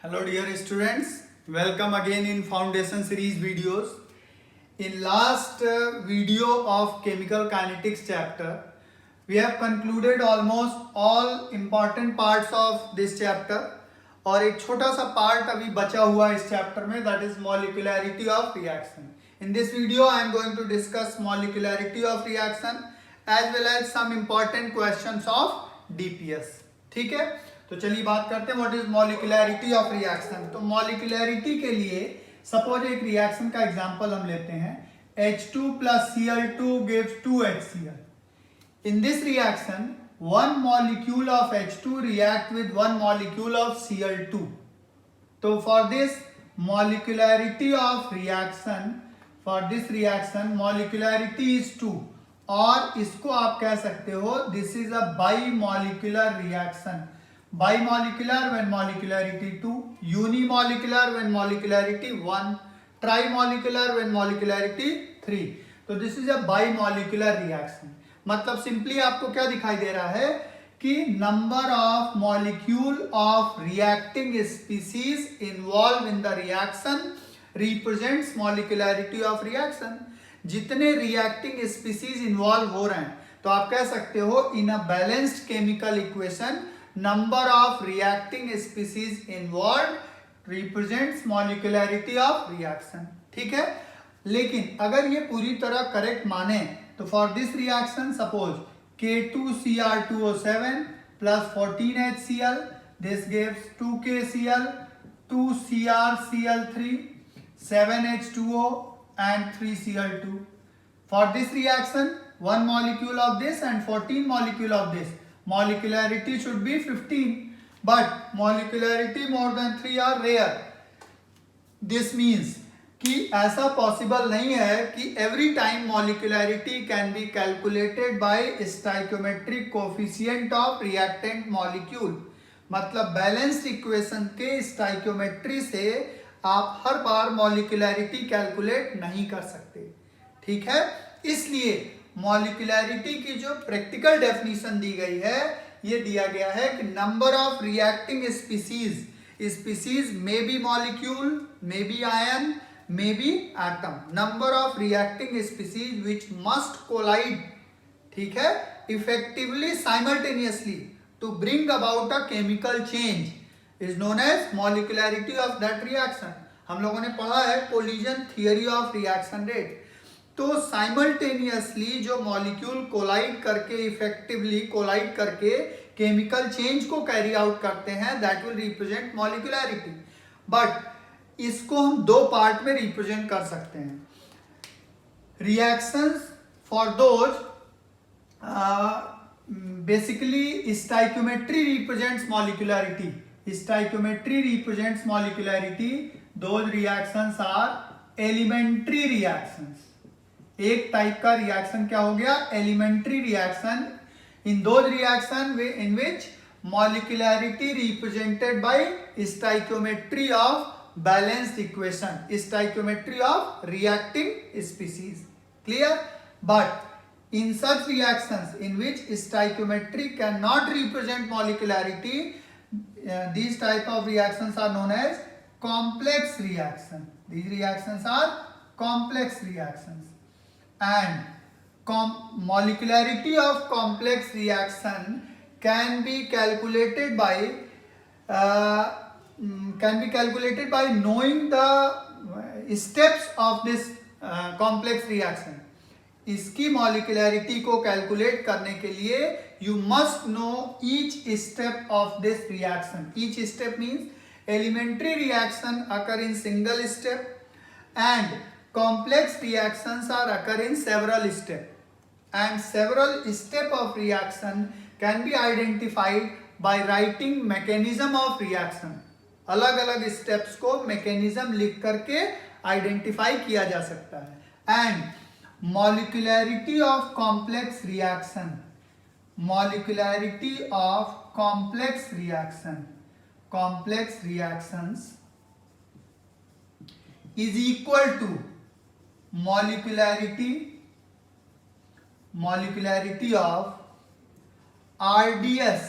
Hello dear students, welcome again in foundation series videos. In last video of chemical kinetics chapter, we have concluded almost all important parts of this chapter और एक छोटा सा part अभी बचा हुआ है इस chapter में, that is molecularity of reaction. In this video I am going to discuss molecularity of reaction as well as some important questions of DPS. ठीक है, तो चलिए बात करते हैं what is molecularity of reaction. तो मॉलिक्यूलरिटी के लिए सपोज एक रिएक्शन का एग्जांपल हम लेते हैं H2 plus Cl2 gives 2HCl. In this reaction, one molecule of H2 react with one molecule of Cl2. तो for this molecularity of reaction, for this reaction molecularity is 2 और इसको आप कह सकते हो this is a bimolecular reaction. Bimolecular when molecularity 2, unimolecular when molecularity 1, trimolecular when molecularity 3. तो this is a bimolecular reaction. मतलब simply आपको क्या दिखाई दे रहा है कि number of molecule of reacting species involve in the reaction represents molecularity of reaction. जितने रिएक्टिंग स्पीसीज इन्वॉल्व हो रहे हैं तो आप कह सकते हो in a balanced chemical equation number of reacting species involved represents molecularity of reaction. ठीक है, लेकिन अगर ये पूरी तरह करेक्ट माने तो for this reaction suppose K2Cr2O7 plus 14HCl, this gives 2KCl, 2CrCl3, 7H2O and 3Cl2. For this reaction, one molecule of this and 14 molecule of this. Molecularity should be 15, but molecularity more than 3 are rare. This means कि ऐसा possible नहीं है कि every time molecularity can be calculated by stoichiometric coefficient of reactant molecule. मतलब balanced equation के stoichiometry से आप हर बार molecularity calculate नहीं कर सकते। ठीक है, इसलिए मॉलिक्यूलरिटी की जो प्रैक्टिकल डेफिनेशन दी गई है ये दिया गया है कि number of reacting species may be molecule, may be ion, may be atom, number of reacting species which must collide, ठीक है, effectively simultaneously to bring about a chemical change is known as molecularity of that reaction. हम लोगों ने पढ़ा है collision theory of reaction rate. तो simultaneously जो molecule collide करके इफेक्टिवली कोलाइड करके केमिकल चेंज को कैरी आउट करते हैं that will represent molecularity. But इसको हम दो पार्ट में रिप्रेजेंट कर सकते हैं। Reactions for those basically stoichiometry represents molecularity, stoichiometry represents molecularity, those reactions are elementary reactions. एक टाइप का रिएक्शन क्या हो गया, elementary reaction. In those reaction in which molecularity represented by stoichiometry of balanced equation, stoichiometry of reacting species. Clear? But in such reactions in which stoichiometry can not represent molecularity, these type of reactions are known as complex reaction. These reactions are complex reactions. And molecularity of complex reaction can be calculated by knowing the steps of this complex reaction. इसकी molecularity को calculate करने के लिए you must know each step of this reaction. Each step means elementary reaction occur in single step and complex reactions are occur in several steps, and several step of reaction can be identified by writing mechanism of reaction. अलग अलग steps को mechanism लिख करके identify किया जा सकता है। and molecularity of complex reaction, molecularity of complex reactions is equal to molecularity of RDS.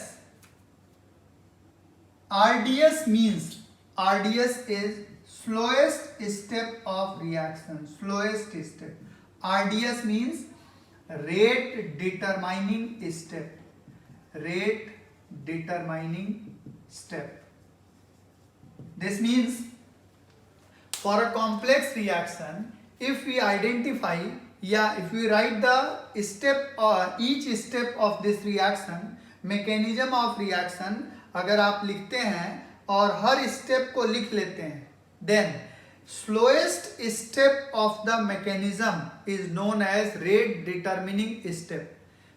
RDS means RDS is slowest step of reaction. Slowest step. RDS means rate determining step. Rate determining step. This means for a complex reaction, if we identify, if we write the step or each step of this reaction, mechanism of reaction अगर आप लिखते हैं और हर step को लिख लेते हैं, then slowest step of the mechanism is known as rate determining step.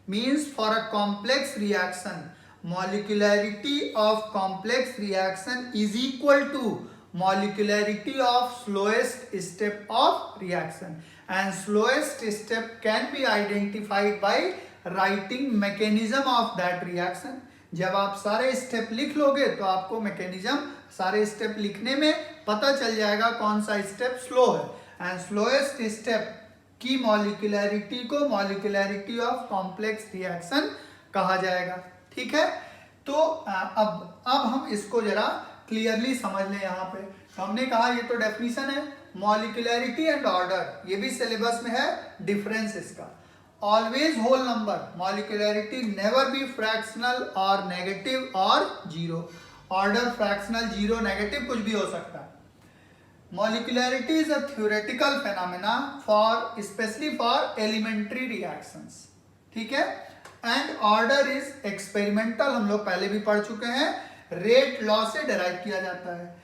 Means for a complex reaction, molecularity of complex reaction is equal to molecularity of slowest step of reaction, and slowest step can be identified by writing mechanism of that reaction. जब आप सारे step लिख लोगे तो आपको mechanism सारे step लिखने में पता चल जाएगा कौन सा स्टेप स्लो है, एंड स्लोएस्ट स्टेप की मॉलिक्यूलरिटी को मॉलिक्यूलरिटी ऑफ कॉम्प्लेक्स रिएक्शन कहा जाएगा। ठीक है, तो अब हम इसको जरा क्लियरली समझ लें। यहाँ पे तो हमने कहा ये तो डेफिनेशन है, मॉलिक्यूलरिटी एंड ऑर्डर, ये भी सिलेबस में है डिफरेंस इसका। Always whole number, molecularity never be fractional और नेगेटिव और zero. Order fractional, zero, negative कुछ भी हो सकता है। Molecularity is a theoretical phenomena for specially for elementary reactions. ठीक है, एंड ऑर्डर इज एक्सपेरिमेंटल, हम लोग पहले भी पढ़ चुके हैं, रेट लॉ से डिराइव किया जाता है।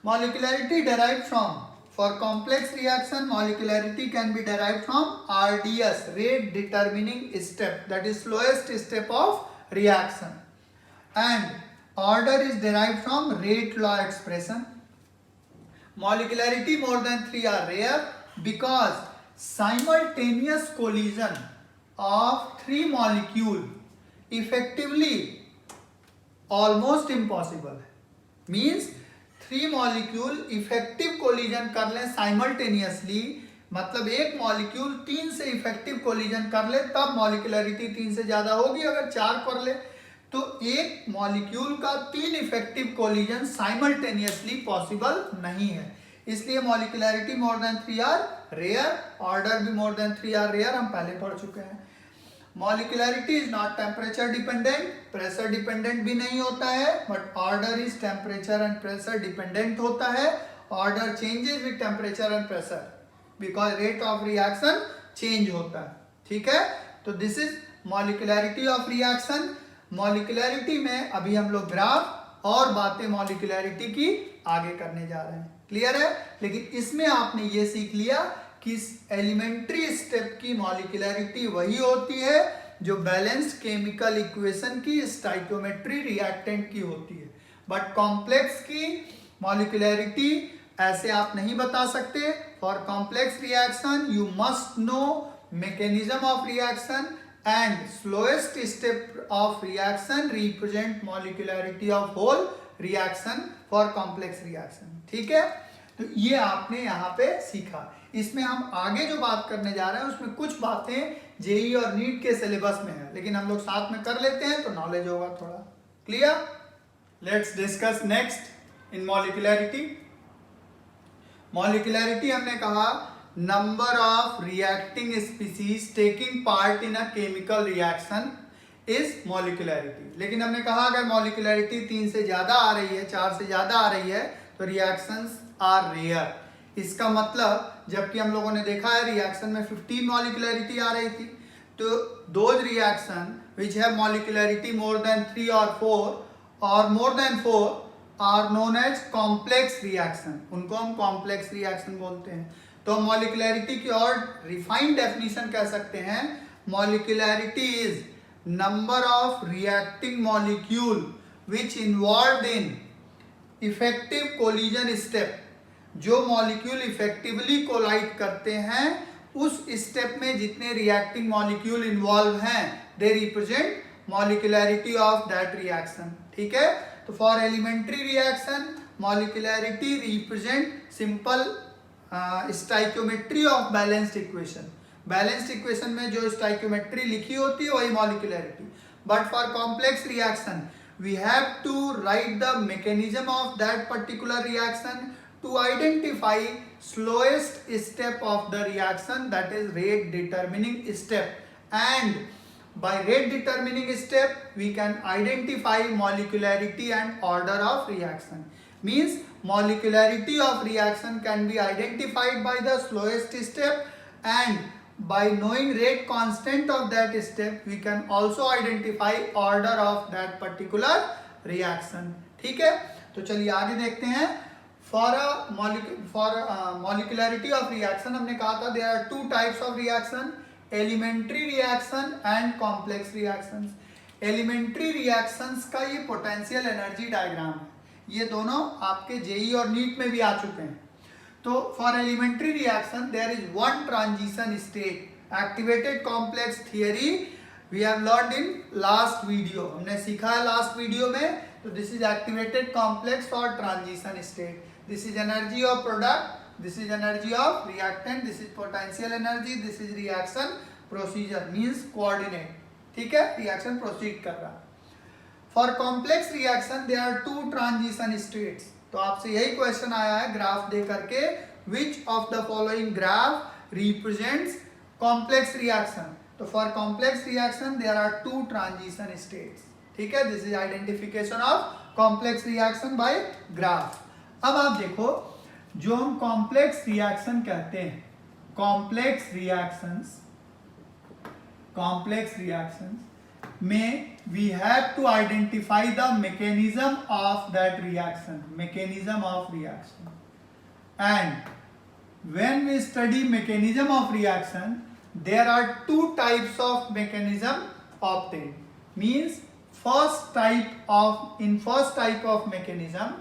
Molecularity derive from, for complex reaction molecularity can be derived from RDS, rate determining step, that is slowest step of reaction, and order is derived from rate law expression. Molecularity more than 3 are rare because simultaneous collision of 3 molecule effectively almost impossible. Means 3 molecule effective collision कर ले simultaneously, मतलब एक molecule 3 से effective collision कर ले तब molecularity 3 से ज्यादा होगी। अगर 4 कर ले तो एक मॉलिक्यूल का 3 इफेक्टिव कोलिजन साइमल्टेनियसली पॉसिबल नहीं है, इसलिए molecularity more than 3 are rare, order भी मोर देन 3 आर रेयर, हम पहले पढ़ चुके हैं। Molecularity is not temperature dependent, pressure dependent भी नहीं होता है, but order is temperature and pressure dependent होता है। Order changes with temperature and pressure because rate of reaction change होता है। ठीक है, तो this is molecularity of reaction. Molecularity में अभी हम लोग ग्राफ और बातें मॉलिक्यूलरिटी की आगे करने जा रहे हैं, क्लियर है। लेकिन इसमें आपने ये सीख लिया कि एलिमेंट्री स्टेप की मॉलिक्यूलरिटी वही होती है जो बैलेंस्ड केमिकल इक्वेशन की स्टाइकियोमेट्री रिएक्टेंट की होती है, बट कॉम्प्लेक्स की मॉलिक्यूलरिटी ऐसे आप नहीं बता सकते। For complex reaction you must know mechanism of reaction and slowest step of reaction represent molecularity of whole reaction for complex reaction. ठीक है, तो ये आपने यहाँ पे सीखा। इसमें हम आगे जो बात करने जा रहे हैं उसमें कुछ बातें जेई और नीट के सिलेबस में है, लेकिन हम लोग साथ में कर लेते हैं तो नॉलेज होगा थोड़ा। Clear, let's discuss next in molecularity. Molecularity हमने कहा number of reacting species taking part in a chemical reaction is molecularity. लेकिन हमने कहा अगर मॉलिक्यूलरिटी 3 से ज्यादा आ रही है, 4 से ज्यादा आ रही है तो रिएक्शंस आर रेयर। इसका मतलब जबकि हम लोगों ने देखा है रिएक्शन में 15 मॉलिक्यूलरिटी आ रही थी, तो those reaction which have molecularity more than 3 और 4 और more than 4 are known as complex reaction, उनको हम कॉम्प्लेक्स रिएक्शन बोलते हैं। तो मॉलिक्यूलरिटी की और रिफाइंड डेफिनेशन कह सकते हैं, molecularity is number of reacting molecule which involve in effective collision step. जो मॉलिक्यूल इफेक्टिवली कोलाइड करते हैं उस स्टेप में जितने रिएक्टिंग मॉलिक्यूल इन्वॉल्व हैं they represent molecularity of that reaction. ठीक है, तो for elementary reaction molecularity represent simple stoichiometry of balanced equation. Balanced equation में जो स्टाइकियोमेट्री लिखी होती है वही molecularity. But for complex reaction we have to write the mechanism of that particular reaction to identify slowest step of the reaction, that is rate determining step. And by rate determining step we can identify molecularity and order of reaction. Means molecularity of reaction can be identified by the slowest step, and by knowing rate constant of that step we can also identify order of that particular reaction. ठीक है, तो चलिए आगे देखते हैं. For molecularity of reaction हमने कहा था there are two types of reaction, elementary reaction and complex reactions. elementary reactions का ये potential energy diagram है, ये दोनों आपके जेई और नीट में भी आ चुके हैं. तो for elementary reaction there is one transition state. Activated complex theory we have learned in last video, हमने सीखा है last video में. तो this is activated complex for transition state. This is energy of product, this is energy of reactant, this is potential energy, this is reaction procedure, means coordinate. ठीक है, reaction proceed कर रहा. For complex reaction there are two transition states. तो आपसे यही question आया है graph दे करके, which of the following graph represents complex reaction. तो for complex reaction there are two transition states. ठीक है, this is identification of complex reaction by graph. अब आप देखो जो हम complex reaction कहते हैं, complex reactions में we have to identify the mechanism of that reaction, and when we study mechanism of reaction there are two types of mechanism obtained. Means first type of mechanism,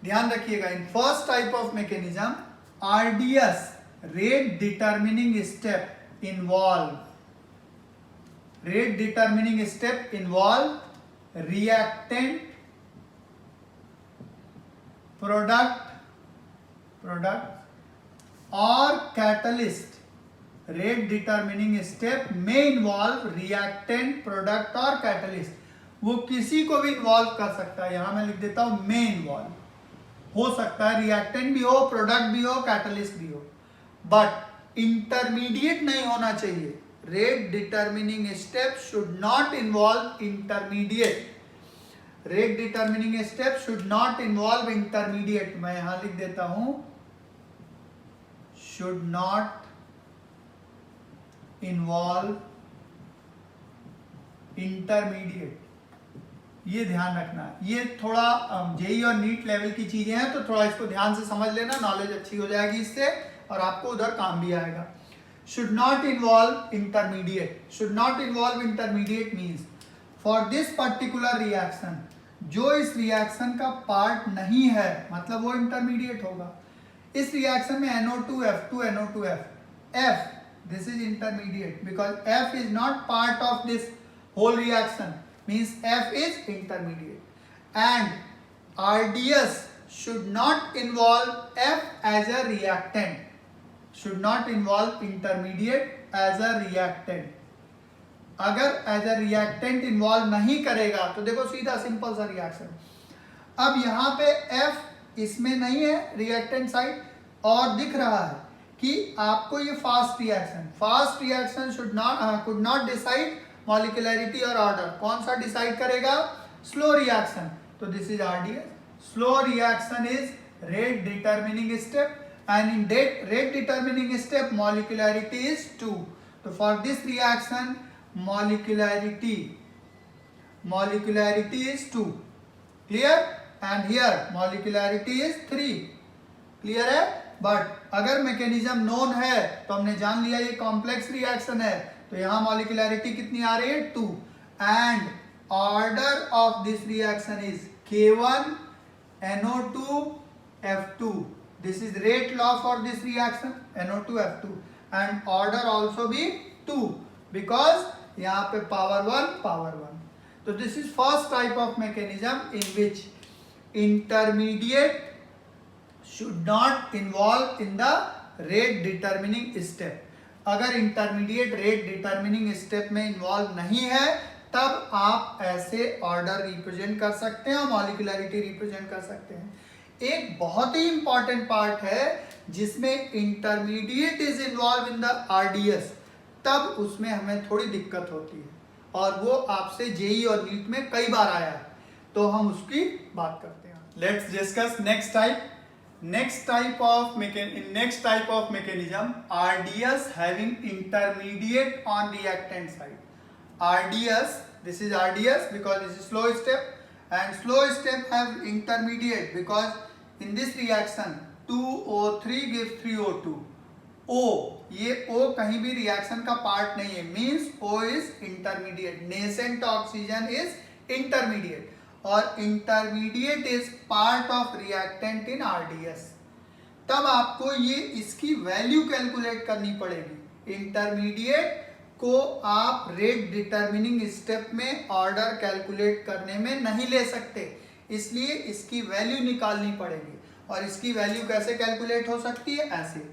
ध्यान रखिएगा, in first type of mechanism RDS, rate determining step involve reactant, product or catalyst. Rate determining step may involve reactant, product or catalyst. वो किसी को भी involve कर सकता है, यहां मैं लिख देता हूं may involve. हो सकता है रिएक्टेंट भी हो, प्रोडक्ट भी हो, कैटलिस्ट भी हो, बट इंटरमीडिएट नहीं होना चाहिए. Rate determining step should not involve intermediate. मैं यहां लिख देता हूं शुड नॉट इन्वॉल्व इंटरमीडिएट. ये ध्यान रखना, ये थोड़ा जेई और नीट लेवल की चीजें हैं, तो थोड़ा इसको ध्यान से समझ लेना, नॉलेज अच्छी हो जाएगी इससे और आपको उधर काम भी आएगा. should not involve intermediate means for this particular reaction, जो इस रिएक्शन का पार्ट नहीं है मतलब वो इंटरमीडिएट होगा. इस रिएक्शन में NO2F2 NO2F, F this is intermediate because F is not part of this whole reaction, means F is intermediate. And RDS should not involve F as a reactant, should not involve intermediate as a reactant. अगर as a reactant involve नहीं करेगा तो देखो सीधा simple सा reaction. अब यहाँ पे F इसमें नहीं है रिएक्टेंट साइड और दिख रहा है कि आपको ये fast reaction could not decide molecularity और ऑर्डर. कौन सा डिसाइड करेगा? Slow reaction. तो this is RDS. Slow reaction is rate determining step and in rate determining step molecularity is 2. So for this reaction molecularity is 2. Clear? And here molecularity is 3. Clear है? But अगर mechanism known है तो हमने जान लिया ये complex reaction है, तो यहाँ molecularity कितनी आ रही है? 2. And order of this reaction is K1 NO2 F2. This is rate law for this reaction NO2 F2, and order also be 2 because यहाँ पे power 1. So this is first type of mechanism in which intermediate should not involve in the rate determining step. अगर intermediate rate determining step में involve नहीं है तब आप ऐसे order represent कर सकते हैं और मॉलिक्यूलरिटी रिप्रेजेंट कर सकते हैं। एक बहुत ही इंपॉर्टेंट पार्ट है जिसमें intermediate is involve in the RDS, तब उसमें हमें थोड़ी दिक्कत होती है और वो आपसे जेई और नीट में कई बार आया है, तो हम उसकी बात करते हैं। Let's discuss next type of mechanism, RDS having intermediate on reactant side. RDS, this is RDS because this is slow step, and slow step have intermediate because in this reaction 2O3 gives 3O2. O, ये O कहीं भी reaction का part नहीं है, means O is intermediate, nascent oxygen is intermediate और intermediate is part of reactant in RDS. तब आपको ये इसकी वैल्यू कैलकुलेट करनी पड़ेगी। इंटरमीडिएट को आप रेट डिटरमिनिंग स्टेप में ऑर्डर कैलकुलेट करने में नहीं ले सकते, इसलिए इसकी वैल्यू निकालनी पड़ेगी। और इसकी वैल्यू कैसे कैलकुलेट हो सकती है? ऐसे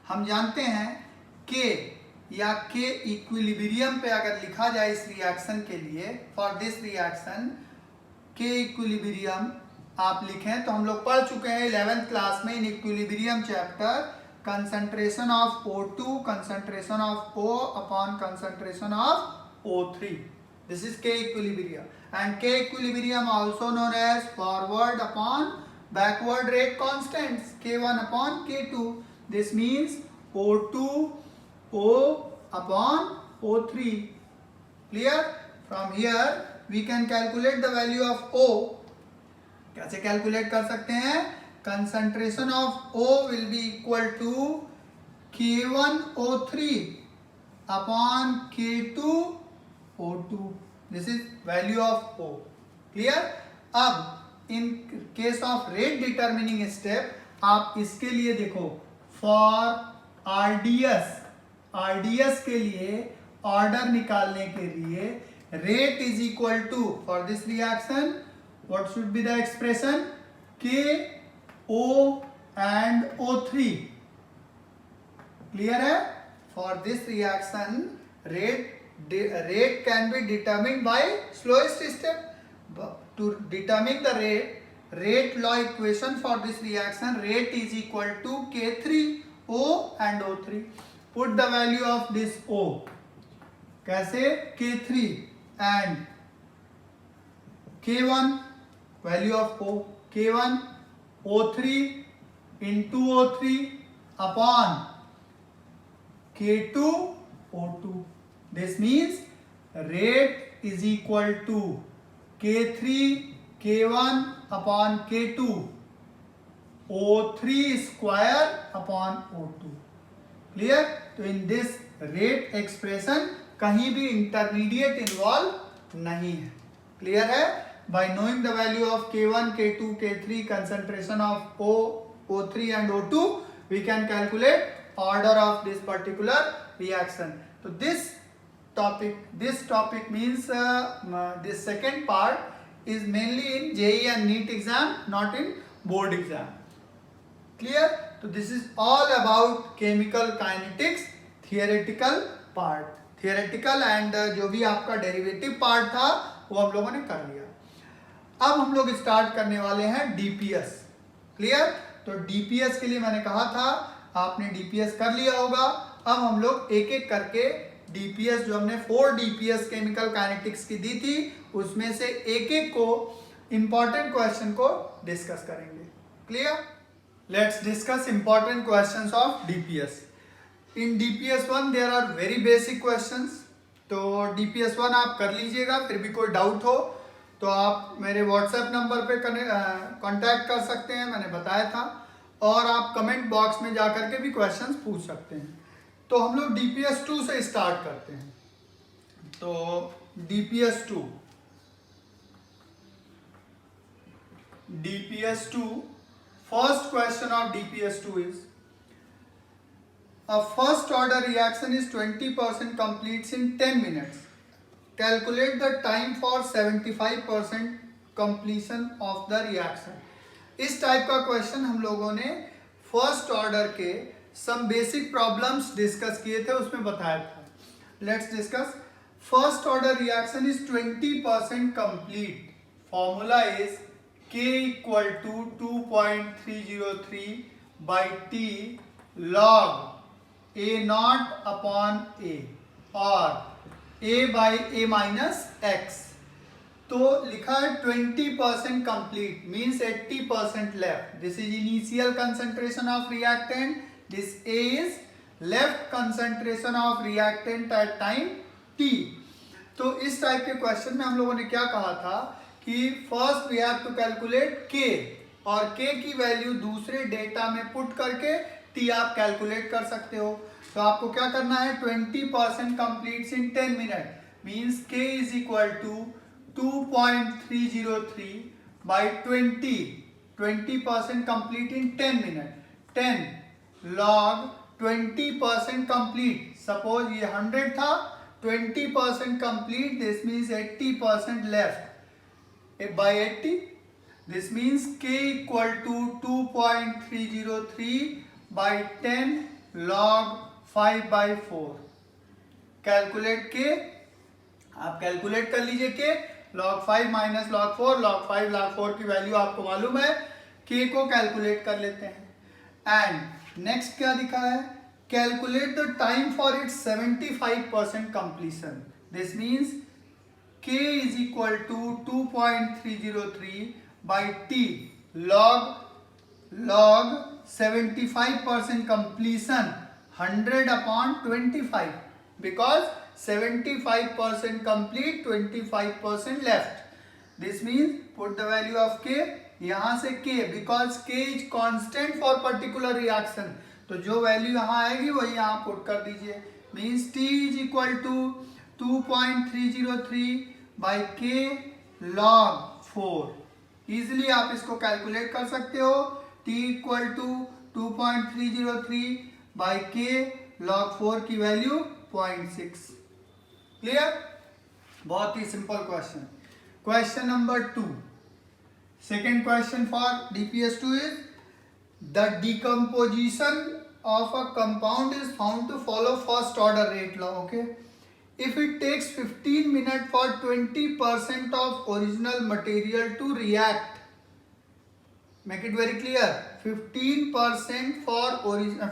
हम जानते हैं K या K इक्विलिब्रियम पे अगर लिखा जाए इस रिएक्शन के लिए, for this reaction K equilibrium आप लिखें तो हम लोग पढ़ चुके हैं 11th क्लास में in equilibrium chapter, concentration of O2, concentration of O upon concentration of O3, this is K equilibrium and K equilibrium also known as forward upon backward rate constants K1 upon K2, this means O2 O upon O3. Clear? From here we can calculate the value of O. कैसे calculate कर सकते हैं? Concentration of O will be equal to K1 O3 upon K2 O2. This is value of O. Clear? अब in case of rate determining step आप इसके लिए देखो, for RDS के लिए ऑर्डर निकालने के लिए rate is equal to, for this reaction what should be the expression? K O and O3. Clear है? For this reaction rate can be determined by slowest step. To determine the rate law equation for this reaction, rate is equal to K3O and O3. Put the value of this O. कैसे? K3 and K1, value of O, K1 O3 into O3 upon K2 O2. This means rate is equal to K3 K1 upon K2 O3 square upon O2. Clear? तो in this rate expression कहीं भी intermediate involve नहीं है। Clear है? By knowing the value of K1, K2, K3, concentration of O, O3 and O2, we can calculate order of this particular reaction. So this topic means this second part is mainly in JEE and NEET exam, not in board exam. Clear? So this is all about chemical kinetics theoretical part. Theoretical and जो भी आपका derivative part था वो हम लोगों ने कर लिया। अब हम लोग स्टार्ट करने वाले हैं DPS. क्लियर? तो DPS के लिए मैंने कहा था आपने DPS कर लिया होगा। अब हम लोग एक एक करके DPS जो हमने 4 DPS केमिकल काइनेटिक्स की दी थी उसमें से एक एक को इंपॉर्टेंट क्वेश्चन को डिस्कस करेंगे। Clear? Let's discuss important questions of DPS. In DPS 1 there are very basic questions, तो DPS 1 आप कर लीजिएगा। फिर भी कोई डाउट हो तो आप मेरे व्हाट्सएप नंबर पे कांटेक्ट कर सकते हैं, मैंने बताया था, और आप कमेंट बॉक्स में जा करके भी क्वेश्चंस पूछ सकते हैं। तो हम लोग DPS 2 से स्टार्ट करते हैं। तो DPS 2 first question of DPS 2 is a first order reaction is 20% completes in 10 minutes. Calculate the time for 75% completion of the reaction. इस टाइप का क्वेश्चन हम लोगों ने फर्स्ट ऑर्डर के सम बेसिक प्रॉब्लम्स डिस्कस किए थे, उसमें बताया था। Let's discuss first order reaction is 20% complete. Formula is K equal to 2.303 by T log A naught upon A और A by A minus X. तो लिखा है 20% complete means 80% left. This is initial concentration of reactant. This A is left concentration of reactant at time T. तो इस type के question में हम लोगों ने क्या कहा था कि first we have to calculate K और K की वैल्यू दूसरे डेटा में पुट करके T आप कैलकुलेट कर सकते हो. तो आपको क्या करना है 20% completes in 10 minute means K is equal to 2.303 by 20% complete in 10 minutes 10 log 20% complete. Suppose ये 100 था 20% complete, this means 80% left by 80. This means K equal to 2.303 by 10 log 5 by 4. Calculate K, आप कैलकुलेट कर लीजिए K log 5 minus log 4, log 5 log 4 की value आपको मालूम है. K को कैलकुलेट कर लेते हैं. एंड नेक्स्ट क्या दिखा है, calculate the time for its 75% completion. This means K is equal to 2.303 by T log 75% completion 100 upon 25 because 75% complete 25% left. This means put the value of K. यहाँ से K because K is constant for particular reaction. तो जो value यहाँ आएगी वही यहाँ put कर दीजिए. Means T is equal to 2.303 by K log 4. Easily आप इसको कैलकुलेट कर सकते हो. T equal to 2.303 by K log 4 की वैल्यू 0.6. क्लियर? बहुत ही simple question. Question number 2. Second question for DPS2 is the decomposition of a compound is found to follow first order rate law. Okay, if it takes 15 minutes for 20% of original material to react, make it very clear, 15% for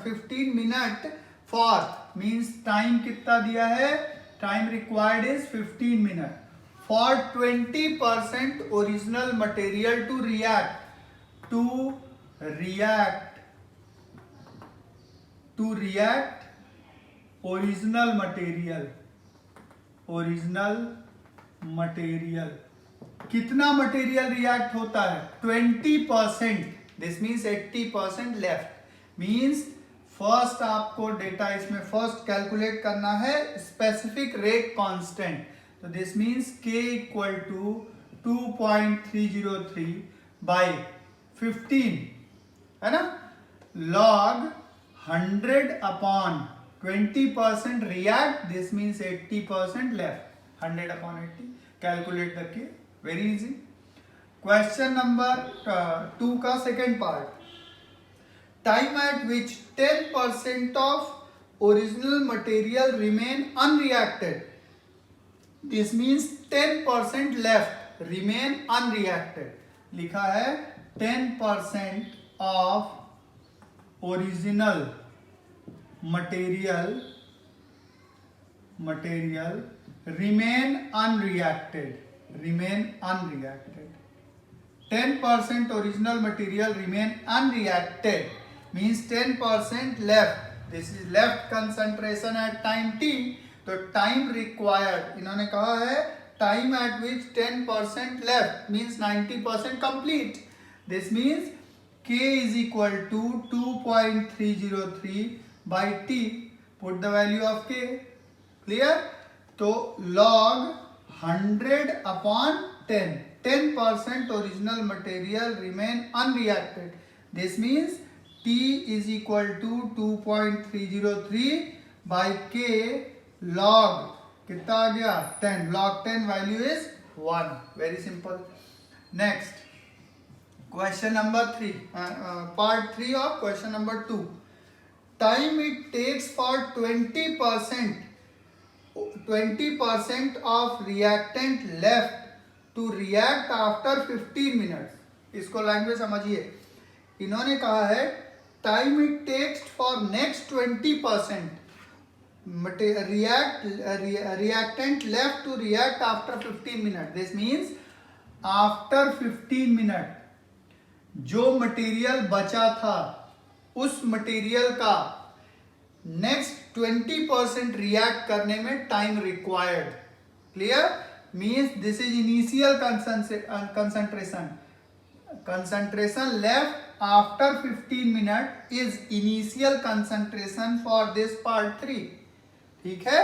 15 minute for means time कितना दिया है, time required is 15 minutes for 20% original material to react original material. कितना material react होता है 20%. This means 80% left. Means first आपको data इसमें first calculate करना है स्पेसिफिक रेट कांस्टेंट. तो this means K equal to 2.303 by 15 है ना log 100 upon 20% react. This means 80% left. 100 upon 80. Calculate the K. Very easy. Question number 2 का second part. Time at which 10% of original material remain unreacted. This means 10% left remain unreacted. लिखा है 10% of original material remain unreacted. 10% original material remain unreacted means 10% left. This is left concentration at time T. तो time required इन्होंने कहा है time eight which 10% left means 90% complete. This means K is equal to 2.303 by T. Put the value of K. Clear? तो log 100 upon 10. 10% original material remain unreacted. This means T is equal to 2.303 by K log कितना आ गया 10. log 10 value is 1. Very simple. Next. Question number 3. Part 3 of question number 2. Time it takes for 20% 20% of reactant left to react after 15 minutes. इसको language समझिए. इन्होंने कहा है time it takes for next 20% reactant left to react after 15 minutes. This means after 15 minutes जो material बचा था उस material का नेक्स्ट 20% रिएक्ट करने में time required. Clear? Means this is initial concentration left after 15 minutes is initial concentration for this part 3. ठीक है,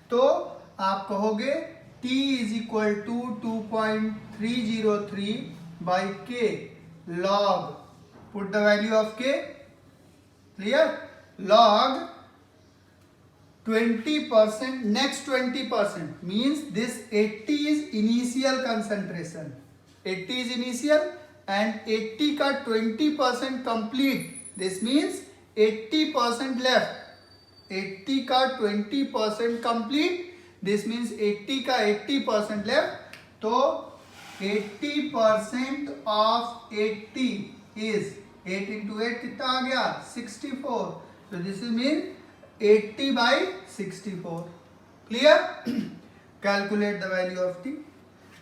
तो आप कहोगे T is equal to 2.303 by K log, put the value of K, clear, log 20%, next 20% means this 80 is initial concentration, 80 is initial and 80 का 20% complete, this means 80% left, 80 का 20% complete, this means 80 का 80% left, तो 80% of 80 is 8 into 8 कितना आ गया 64, so this is mean 80 by 64. Clear? Calculate the value of T.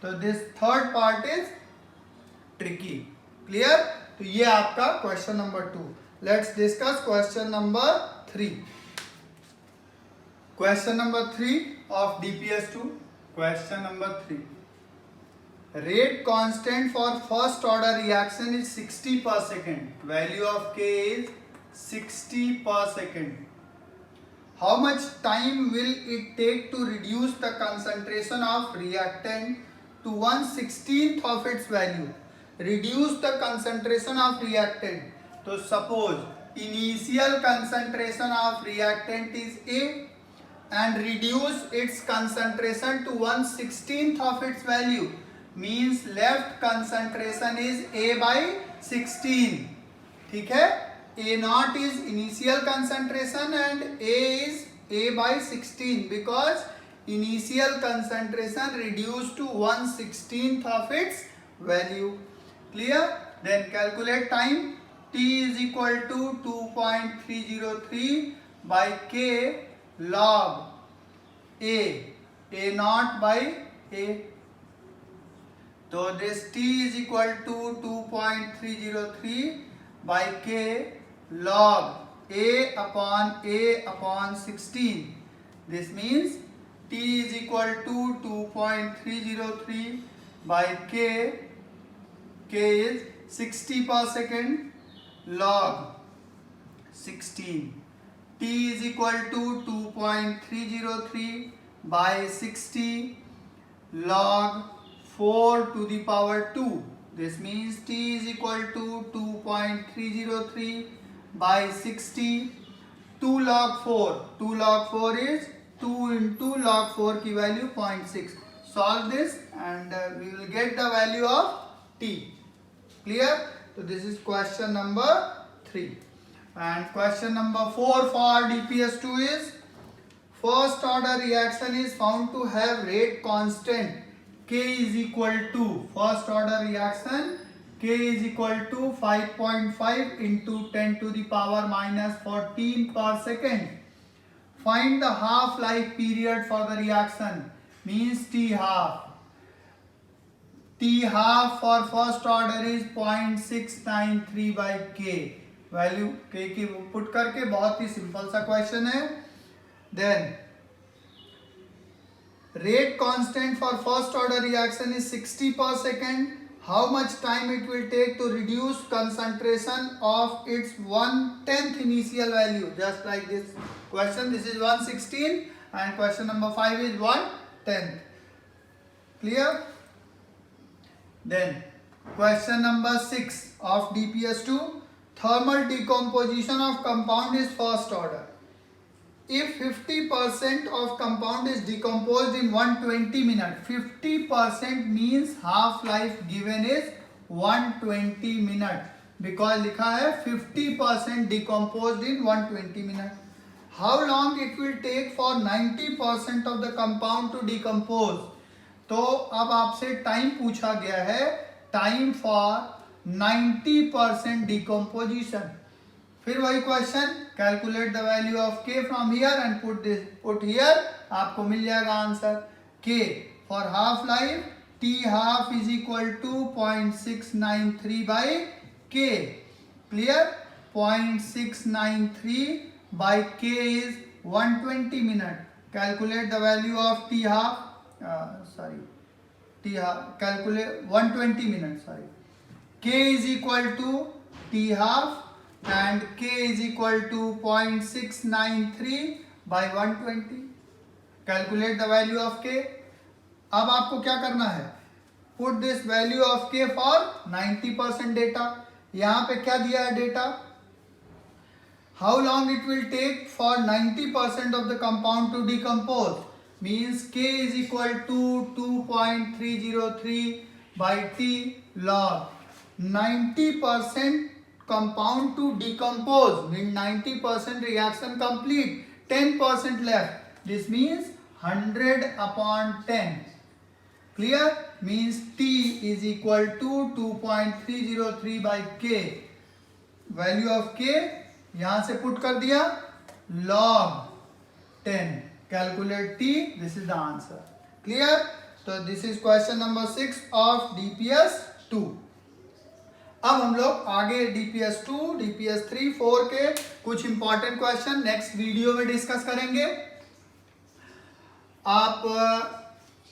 So this third part is tricky. Clear? तो ये आपका question number 2. Let's discuss question number 3. Question number 3 of DPS 2. Question number 3. Rate constant for first order reaction is 60 per second. Value of K is 60 per second. How much time will it take to reduce the concentration of reactant to 1/16th of its value? Reduce the concentration of reactant. So suppose initial concentration of reactant is A and reduce its concentration to 1/16th of its value, means left concentration is A by 16. ठीक है, A naught is initial concentration and A is A by 16 because initial concentration reduced to 1/16th of its value. Clear? Then calculate time. T is equal to 2.303 by K log A, A naught by A. So this T is equal to 2.303 by K log A upon 16. This means T is equal to 2.303 by K. K is 60 per second log 16. T is equal to 2.303 by 60 log 4 to the power 2. This means T is equal to 2.303 by 60, 2 log 4. 2 log 4 is 2 into log 4 की value 0.6. Solve this and we will get the value of T. Clear? So this is question number 3. And question number 4 for DPS 2 is first order reaction is found to have rate constant K is equal to, first order reaction K is equal to 5.5 into 10 to the power minus 14 per second. Find the half life period for the reaction, means T half. T half for first order is 0.693 by K. Value K की put करके बहुत ही simple सा question है. Then rate constant for first order reaction is 60 per second. How much time it will take to reduce concentration of its 1/10th initial value? Just like this question, this is 1/16 and question number 5 is 1/10. Clear? Then question number 6 of DPS 2, thermal decomposition of compound is first order. If 50% of compound is decomposed in 120 minutes, 50% means half life given is 120 minutes because लिखा है 50% decomposed in 120 minutes. How long it will take for 90% of the compound to decompose. तो अब आपसे time पूछा गया है, time for 90% decomposition. फिर वही question, calculate the value of K from here and put here, आपको मिल जाएगा answer. K for half life T half is equal to 0.693 by K. Clear, 0.693 by K is 120 minute. Calculate the value of T half, calculate 120 minutes, k is equal to t half and k is equal to 0.693 by 120. Calculate the value of k. अब आपको क्या करना है, put this value of k for 90% data. यहाँ पे क्या दिया है data, how long it will take for 90% of the compound to decompose, means k is equal to 2.303 by t log 90% compound to decompose, means 90% reaction complete, 10% left, this means 100 upon 10. Clear, means t is equal to 2.303 by k. Value of k यहां से put कर दिया, log 10. Calculate t, this is the answer. Clear? So this is question number 6 of DPS 2. अब हम लोग आगे DPS 2, DPS 3, 4 के कुछ इंपॉर्टेंट क्वेश्चन नेक्स्ट वीडियो में डिस्कस करेंगे। आप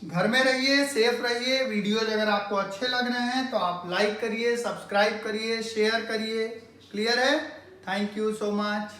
घर में रहिए, सेफ रहिए। वीडियोज अगर आपको अच्छे लग रहे हैं तो आप लाइक करिए, सब्सक्राइब करिए, शेयर करिए। क्लियर है? Thank you so much.